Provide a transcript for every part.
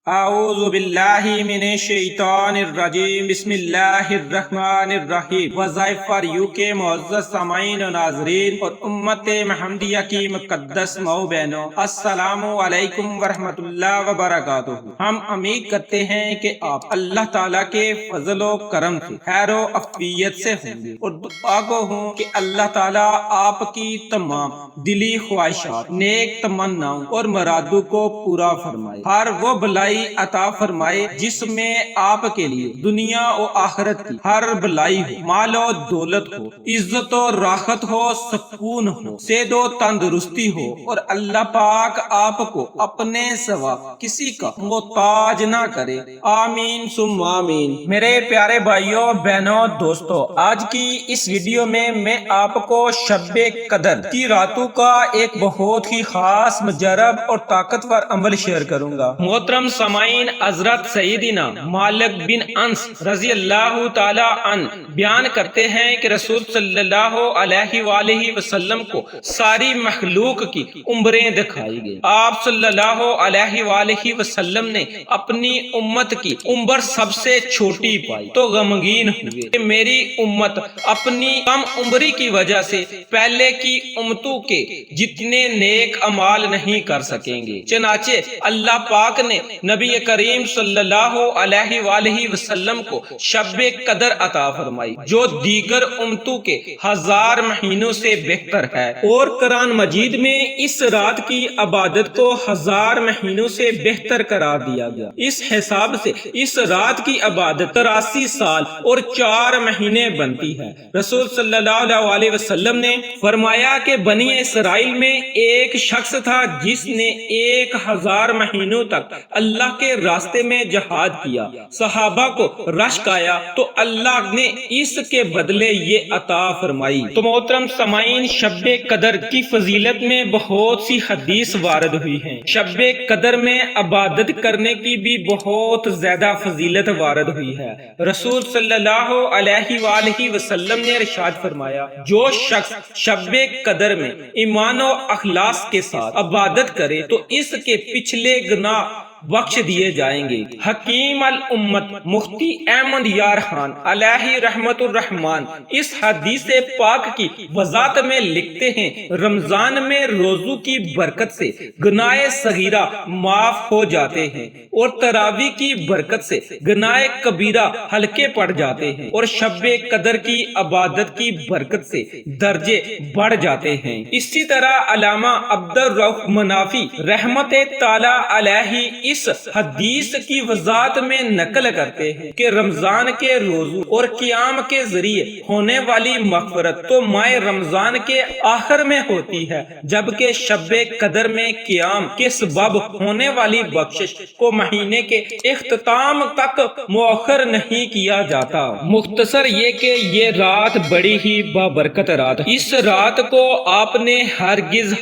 اعوذ باللہ من الشیطان الرجیم بسم اللہ الرحمن الرحیم۔ وظائف فار یو کے معزز سامعین و ناظرین اور امت محمدیہ کی مقدس ماؤ بہنوں، السلام علیکم ورحمۃ اللہ وبرکاتہ۔ ہم امید کرتے ہیں کہ آپ اللہ تعالیٰ کے فضل و کرم سے خیر و عافیت سے ہوں گے اور دعا کو ہوں کہ اللہ تعالیٰ آپ کی تمام دلی خواہشات، نیک تمناؤں اور مرادوں کو پورا فرمائے، ہر وہ بلائی عطا فرمائے جس میں آپ کے لیے دنیا و آخرت کی ہر بلائی ہو، مال و دولت ہو، عزت و راحت ہو، سکون ہو، صحت و تندرستی ہو، اور اللہ پاک آپ کو اپنے سوا کسی کا محتاج نہ کرے، آمین ثم آمین۔ میرے پیارے بھائیوں، بہنوں، دوستوں، آج کی اس ویڈیو میں آپ کو شب قدر کی راتوں کا ایک بہت ہی خاص مجرب اور طاقتور عمل شیئر کروں گا۔ محترم سامعین، حضرت سیدنا مالک بن انس رضی اللہ تعالی عنہ بیان کرتے ہیں کہ رسول صلی اللہ علیہ وآلہ وسلم کو ساری مخلوق کی عمریں دکھائی گئی۔ آپ صلی اللہ علیہ وآلہ وسلم نے اپنی امت کی عمر سب سے چھوٹی پائی تو غمگین ہوئے کہ میری امت اپنی کم عمری کی وجہ سے پہلے کی امتوں کے جتنے نیک اعمال نہیں کر سکیں گے۔ چنانچہ اللہ پاک نے نبی کریم صلی اللہ علیہ وآلہ وسلم کو شب قدر عطا فرمائی جو دیگر امتوں کے 1000 مہینوں سے بہتر ہے، اور قرآن مجید میں اس رات کی عبادت کو 1000 مہینوں سے بہتر قرار دیا گیا۔ اس حساب سے اس رات کی عبادت 83 سال اور 4 مہینے بنتی ہے۔ رسول صلی اللہ علیہ وسلم نے فرمایا کہ بنی اسرائیل میں ایک شخص تھا جس نے 1000 مہینوں تک اللہ کے راستے میں جہاد کیا، صحابہ کو رشک آیا تو اللہ نے اس کے بدلے یہ عطا فرمائی۔ تو محترم سامعین، شب قدر کی فضیلت میں بہت سی حدیث وارد ہوئی ہیں۔ شب قدر میں عبادت کرنے کی بھی بہت زیادہ فضیلت وارد ہوئی ہے۔ رسول صلی اللہ علیہ وآلہ وسلم نے ارشاد فرمایا، جو شخص شب قدر میں ایمان و اخلاص کے ساتھ عبادت کرے تو اس کے پچھلے گناہ بخش دیے جائیں گے۔ حکیم الامت مفتی احمد یار خان علیہ رحمت الرحمان اس حدیث پاک کی وضاحت میں لکھتے ہیں، رمضان میں روزوں کی برکت سے گناہ صغیرہ معاف ہو جاتے ہیں اور تراویح کی برکت سے گناہ کبیرہ ہلکے پڑ جاتے ہیں، اور شب قدر کی عبادت کی برکت سے درجے بڑھ جاتے ہیں۔ اسی طرح علامہ عبد الرؤف منافی رحمت تعالی علیہ اس حدیث کی وضاحت میں نقل کرتے ہیں کہ رمضان کے روزوں اور قیام کے ذریعے ہونے والی مغفرت تو ماہ رمضان کے آخر میں ہوتی ہے، جبکہ شب قدر میں قیام کے سبب ہونے والی بخشش کو مہینے کے اختتام تک مؤخر نہیں کیا جاتا۔ مختصر یہ کہ یہ رات بڑی ہی بابرکت رات، اس رات کو آپ نے ہرگز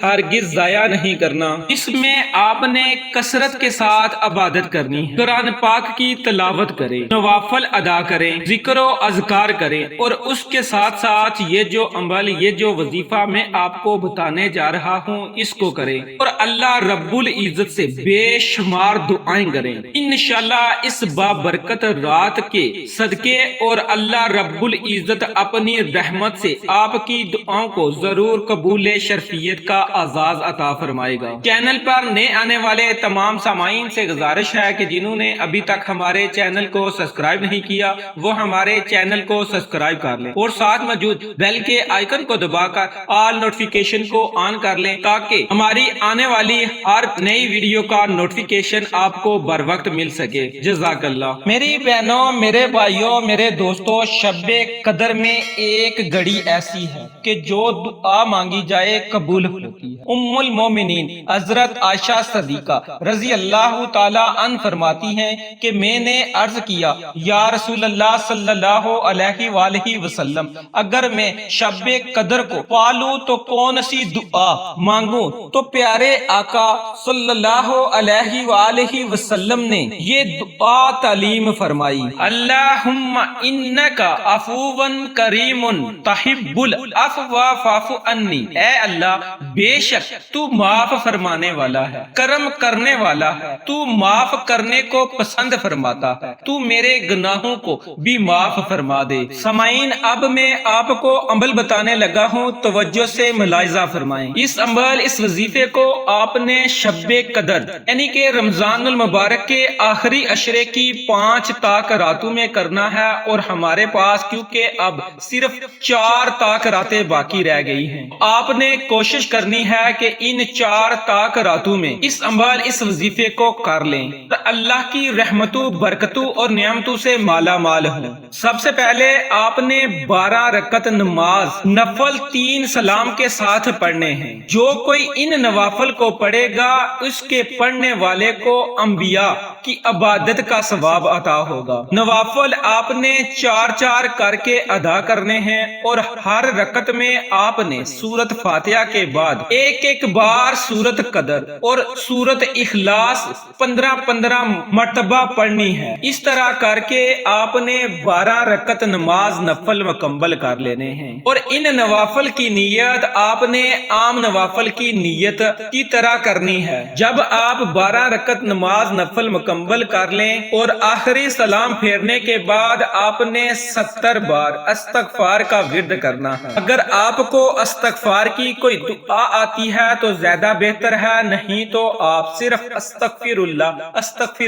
ضائع نہیں کرنا۔ اس میں آپ نے کثرت کے ساتھ عبادت کرنی ہے، قرآن پاک کی تلاوت کریں، نوافل ادا کریں، ذکر و اذکار کریں، اور اس کے ساتھ ساتھ یہ جو عمل، یہ جو وظیفہ میں آپ کو بتانے جا رہا ہوں اس کو کریں، اور اللہ رب العزت سے بے شمار دعائیں کریں۔ انشاءاللہ اس بابرکت رات کے صدقے اور اللہ رب العزت اپنی رحمت سے آپ کی دعاؤں کو ضرور قبول شرفیت کا اعزاز عطا فرمائے گا۔ چینل پر نئے آنے والے تمام سامعین سے گزارش ہے کہ جنہوں نے ابھی تک ہمارے چینل کو سبسکرائب نہیں کیا وہ ہمارے چینل کو سبسکرائب کر لیں اور ساتھ موجود بیل کے آئیکن کو دبا کر آل نوٹیفیکیشن کو آن کر لیں تاکہ ہماری آنے والی ہر نئی ویڈیو کا نوٹیفیکیشن آپ کو بر وقت مل سکے۔ جزاک اللہ۔ میری بہنوں، میرے بھائیوں، میرے دوستوں، شب قدر میں ایک گھڑی ایسی ہے کہ جو دعا مانگی جائے قبول ہوتی ہے۔ ام المومنین حضرت عائشہ صدیقہ رضی اللہ تعالی عنہ فرماتی ہیں کہ میں نے عرض کیا، یا رسول اللہ صلی اللہ علیہ وآلہ وسلم، اگر میں شب قدر کو پالوں تو کون سی دعا مانگوں؟ تو پیارے آقا صلی اللہ علیہ وآلہ وسلم نے یہ دعا تعلیم فرمائی، اللہم انکا عفون کریم تحب العفو فاعف عنی، اے اللہ بے شک تو معاف فرمانے والا ہے، کرم کرنے والا ہے، تو معاف کرنے کو پسند فرماتا ہے، تو میرے گناہوں کو بھی معاف فرما دے۔ سامعین، اب میں آپ کو عمل بتانے لگا ہوں، توجہ سے ملاحظہ فرمائیں۔ اس عمل، اس وظیفے کو آپ نے شب قدر یعنی کہ رمضان المبارک کے آخری عشرے کی 5 تاک راتوں میں کرنا ہے، اور ہمارے پاس کیونکہ اب صرف 4 تاک راتیں باقی رہ گئی ہیں، آپ نے کوشش کرنی ہے کہ ان 4 تاک راتوں میں اس عمل، اس وظیفے کو کر لیں، اللہ کی رحمتوں، برکتوں اور نعمتوں سے مالا مال ہوں۔ سب سے پہلے آپ نے 12 رکعت نماز نفل 3 سلام کے ساتھ پڑھنے ہیں۔ جو کوئی ان نوافل کو پڑھے گا، اس کے پڑھنے والے کو انبیاء کی عبادت کا ثواب عطا ہوگا۔ نوافل آپ نے 4 کر کے ادا کرنے ہیں، اور ہر رکعت میں آپ نے سورت فاتحہ کے بعد ایک بار سورت قدر اور سورت اخلاص 15 مرتبہ پڑھنی ہے۔ اس طرح کر کے آپ نے 12 رکعت نماز نفل مکمل کر لینے ہیں، اور ان نوافل کی نیت آپ نے عام نوافل کی نیت کی طرح کرنی ہے۔ جب آپ 12 رکعت نماز نفل مکمل کر لیں اور آخری سلام پھیرنے کے بعد آپ نے 70 بار استغفار کا ورد کرنا ہے۔ اگر آپ کو استغفار کی کوئی دعا آتی ہے تو زیادہ بہتر ہے، نہیں تو آپ صرف استغفر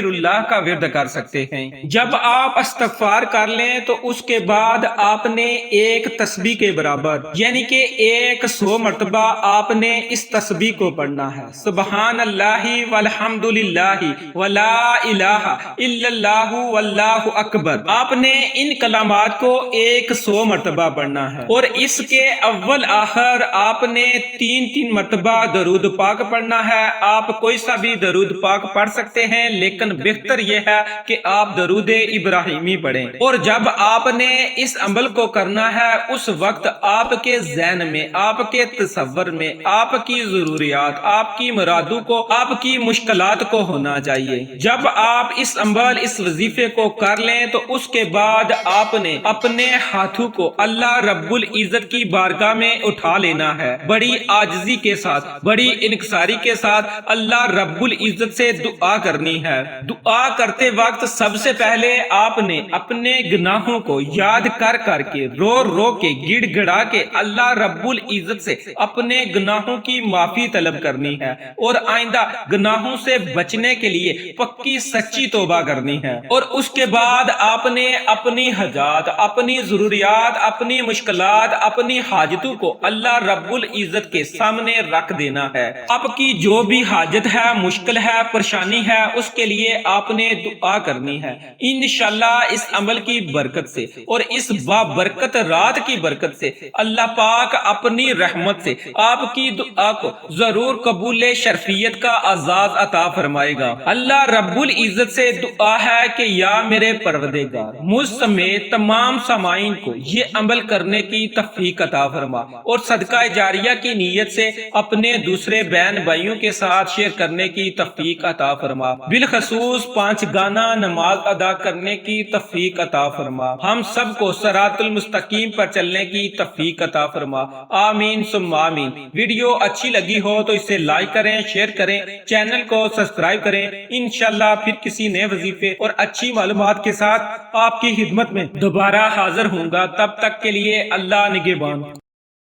اللہ کا ورد کر سکتے ہیں۔ جب آپ استغفار کر لیں تو اس کے بعد آپ نے ایک تسبیح کے برابر یعنی کہ 100 مرتبہ آپ نے اس تسبیح کو پڑھنا ہے، سبحان اللہ والحمد للہ ولا الہ الا اللہ واللہ اکبر۔ آپ نے ان کلمات کو 100 مرتبہ پڑھنا ہے، اور اس کے اول آخر آپ نے 3 مرتبہ درود پاک پڑھنا ہے۔ آپ کوئی سا بھی درود پاک پڑھ سکتے ہیں، لیکن بہتر یہ ہے کہ آپ درود ابراہیمی پڑھیں۔ اور جب آپ نے اس عمل کو کرنا ہے، اس وقت آپ کے ذہن میں، آپ کے تصور میں آپ کی ضروریات، آپ کی مرادوں کو، آپ کی مشکلات کو ہونا چاہیے۔ جب آپ اس عمل، اس وظیفے کو کر لیں تو اس کے بعد آپ نے اپنے ہاتھوں کو اللہ رب العزت کی بارگاہ میں اٹھا لینا ہے، بڑی عاجزی کے ساتھ، بڑی انکساری کے ساتھ اللہ رب العزت سے دعا کرنی ہے۔ دعا کرتے وقت سب سے پہلے آپ نے اپنے گناہوں کو یاد کر کے، رو کے، گڑ گڑا کے اللہ رب العزت سے اپنے گناہوں کی معافی طلب کرنی ہے، اور آئندہ گناہوں سے بچنے کے لیے پکی سچی توبہ کرنی ہے۔ اور اس کے بعد آپ نے اپنی حاجات، اپنی ضروریات، اپنی مشکلات، اپنی حاجتوں کو اللہ رب العزت کے سامنے رکھ دینا ہے۔ آپ کی جو بھی حاجت ہے، مشکل ہے، پریشانی ہے، اس کے لیے آپ نے دعا کرنی ہے۔ انشاءاللہ اس عمل کی برکت سے اور اس بابرکت رات کی برکت سے اللہ پاک اپنی رحمت سے آپ کی دعا کو ضرور قبول شرفیت کا اعزاز عطا فرمائے گا۔ اللہ رب العزت سے دعا ہے کہ یا میرے پروردگار، مجھ سمیت تمام سامعین کو یہ عمل کرنے کی توفیق عطا فرما، اور صدقہ جاریہ کی نیت سے اپنے دوسرے بہن بھائیوں کے ساتھ شیئر کرنے کی توفیق عطا فرما، بالخصوص 5 گانا نماز ادا کرنے کی توفیق عطا فرما، ہم سب کو صراط المستقیم پر چلنے کی توفیق عطا فرما، آمین ثم آمین۔ ویڈیو اچھی لگی ہو تو اسے لائک کریں، شیئر کریں، چینل کو سبسکرائب کریں۔ انشاءاللہ پھر کسی نئے وظیفے اور اچھی معلومات کے ساتھ آپ کی خدمت میں دوبارہ حاضر ہوں گا۔ تب تک کے لیے اللہ نگہبان۔